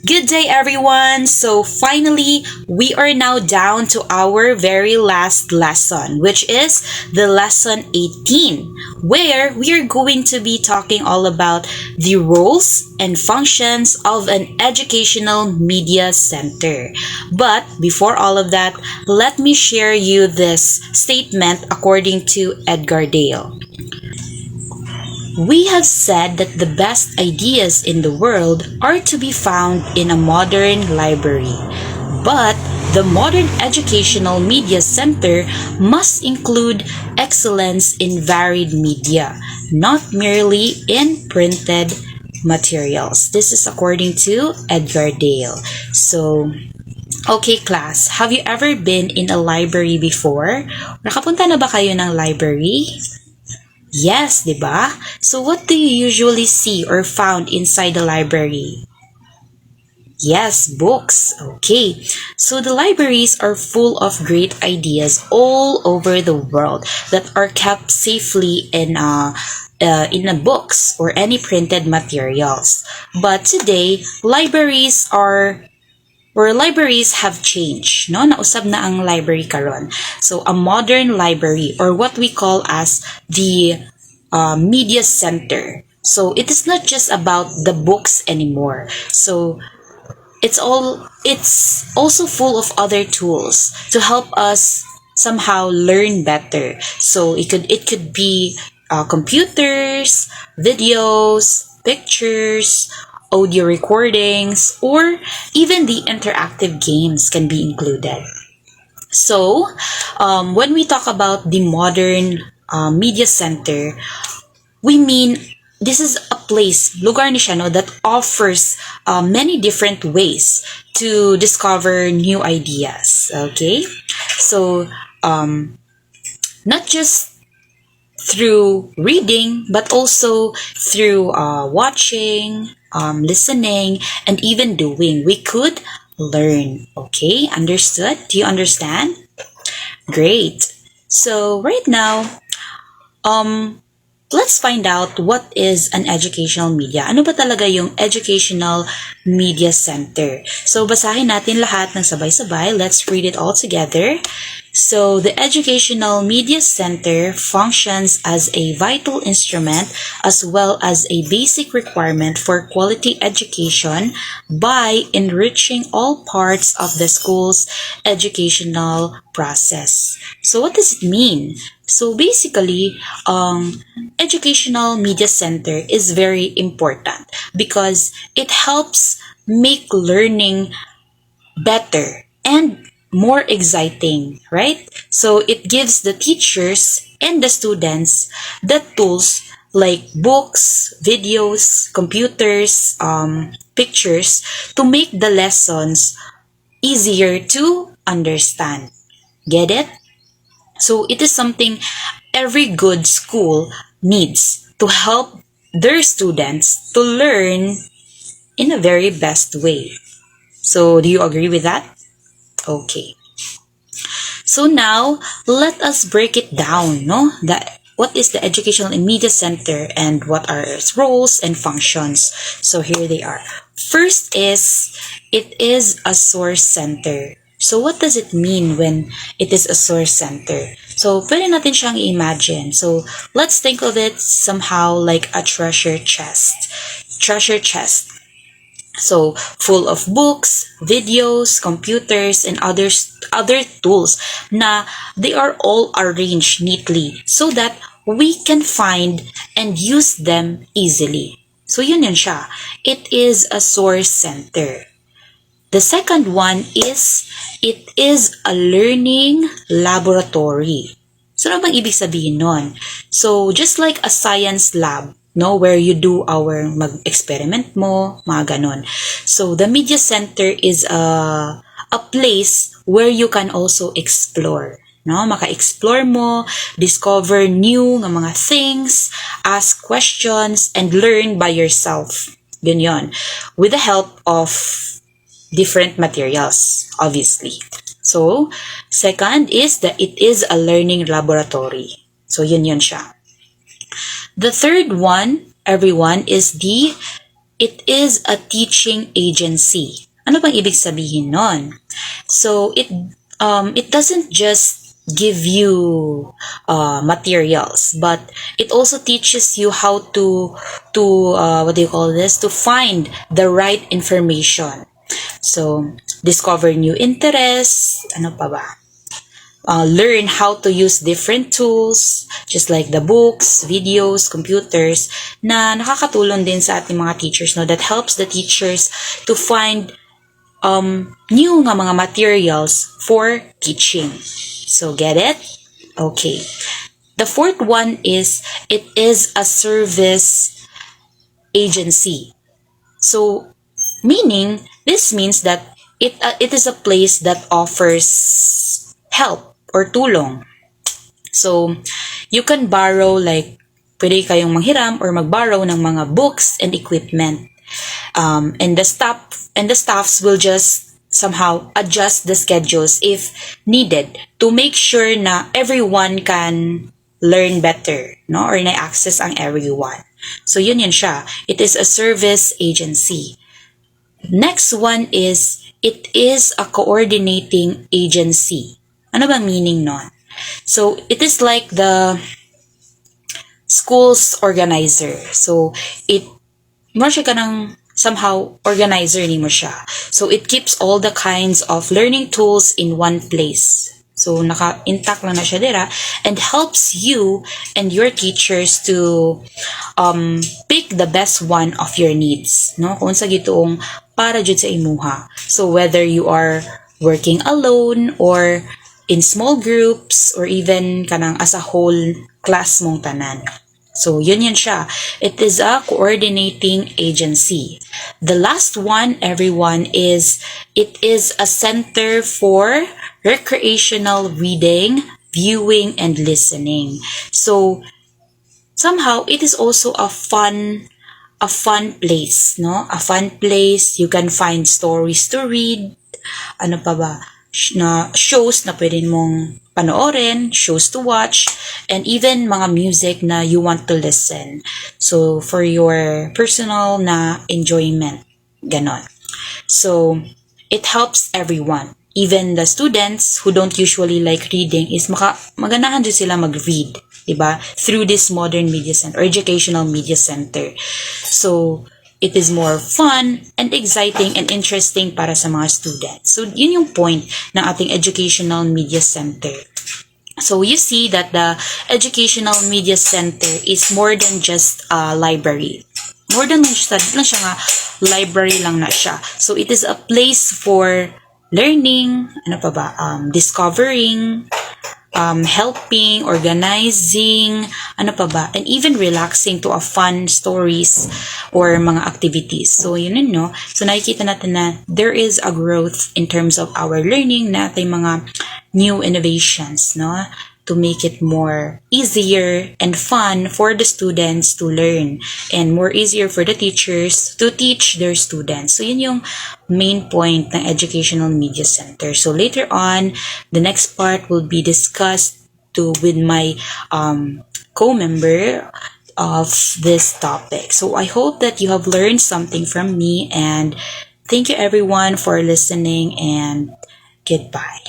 Good day, everyone. So, finally, we are now down to our very last lesson, which is the lesson 18, where we are going to be talking all about the roles and functions of an educational media center. But before all of that, let me share you this statement according to Edgar Dale. We have said that the best ideas in the world are to be found in a modern library. But the modern educational media center must include excellence in varied media, not merely in printed materials. This is according to Edgar Dale. So, okay class, have you ever been in a library before? Nakapunta na ba kayo ng library? Yes, 'di ba? So what do you usually see or found inside the library? Yes, books. Okay. So the libraries are full of great ideas all over the world that are kept safely in a books or any printed materials. But today, libraries have changed, no? Nausab na ang library karon. So a modern library, or what we call as the media center. So it is not just about the books anymore. So it's also full of other tools to help us somehow learn better. So it could be computers, videos, pictures, audio recordings, or even the interactive games can be included. So, when we talk about the modern media center, we mean this is a place, lugar ni siya, no, that offers many different ways to discover new ideas. Okay? So, not just through reading, but also through watching, listening, and even doing. We could learn. Okay? Understood? Do you understand? Great. So, right now, let's find out what is an educational media. Ano ba talaga yung educational media center? So, basahin natin lahat ng sabay-sabay. Let's read it all together. So, the educational media center functions as a vital instrument as well as a basic requirement for quality education by enriching all parts of the school's educational process. So, what does it mean? So basically, educational media center is very important because it helps make learning better and more exciting, right? So it gives the teachers and the students the tools like books, videos, computers, pictures to make the lessons easier to understand. Get it? So it is something every good school needs to help their students to learn in a very best way. So do you agree with that? Okay. So now let us break it down, no? What is the educational and media center and what are its roles and functions? So here they are. First is it is a source center. So what does it mean when it is a source center? So pwede natin siyang i-imagine. So let's think of it somehow like a treasure chest. Treasure chest. So full of books, videos, computers, and other tools na they are all arranged neatly so that we can find and use them easily. So yun siya. It is a source center. The second one is, it is a learning laboratory. So ano bang ibig sabihin nun? So, just like a science lab, no, where you do our mag-experiment mo, mga ganon. So, the media center is a place where you can also explore. No, maka-explore mo, discover new nga mga things, ask questions, and learn by yourself. Ganyan. With the help of different materials, obviously. So, second is that it is a learning laboratory. So, yun siya. The third one, everyone, is the it is a teaching agency. Ano bang ibig sabihin nun? So, it doesn't just give you materials, but it also teaches you how what do you call this? To find the right information. So, discover new interests, ano pa ba? Learn how to use different tools, just like the books, videos, computers, na nakakatulong din sa ating mga teachers, no? That helps the teachers to find new nga mga materials for teaching. So, get it? Okay. The fourth one is, it is a service agency. So, this means that it is a place that offers help or tulong. So, you can borrow, like, pwede kayong manghiram or magborrow ng mga books and equipment. And the staffs will just somehow adjust the schedules if needed to make sure na everyone can learn better, no? Or na-access ang everyone. So, yun siya. It is a service agency. Next one is, it is a coordinating agency. Ano ba meaning nun? So, it is like the school's organizer. So, mo siya ka ng somehow organizer ni mo siya. So, it keeps all the kinds of learning tools in one place. So, naka-intact lang na siya dira and helps you and your teachers to pick the best one of your needs. No? Kung sa gitoong para jud sa imuha. So, whether you are working alone or in small groups or even kanang as a whole class mong tanan. So, yun siya. It is a coordinating agency. The last one, everyone, is it is a center for recreational reading, viewing, and listening. So, somehow, it is also a fun place, no? A fun place. You can find stories to read. Ano pa ba? Na shows na pwede mong panoorin, shows to watch, and even mga music na you want to listen. So, for your personal na enjoyment. Ganon. So, it helps everyone. Even the students who don't usually like reading is maganahan din sila mag-read, diba? Through this modern media center or educational media center. So, it is more fun and exciting and interesting para sa mga students. So, yun yung point ng ating educational media center. So, you see that the educational media center is more than just a library. More than siya nga, library lang na siya. So, it is a place for learning, discovering, helping, organizing, and even relaxing to a fun stories or mga activities. So, yun no? So, nakikita natin na there is a growth in terms of our learning na ating mga new innovations, no? To make it more easier and fun for the students to learn and more easier for the teachers to teach their students. So, yun yung main point ng Educational Media Center. So, later on, the next part will be discussed with my co-member of this topic. So, I hope that you have learned something from me, and thank you everyone for listening, and goodbye.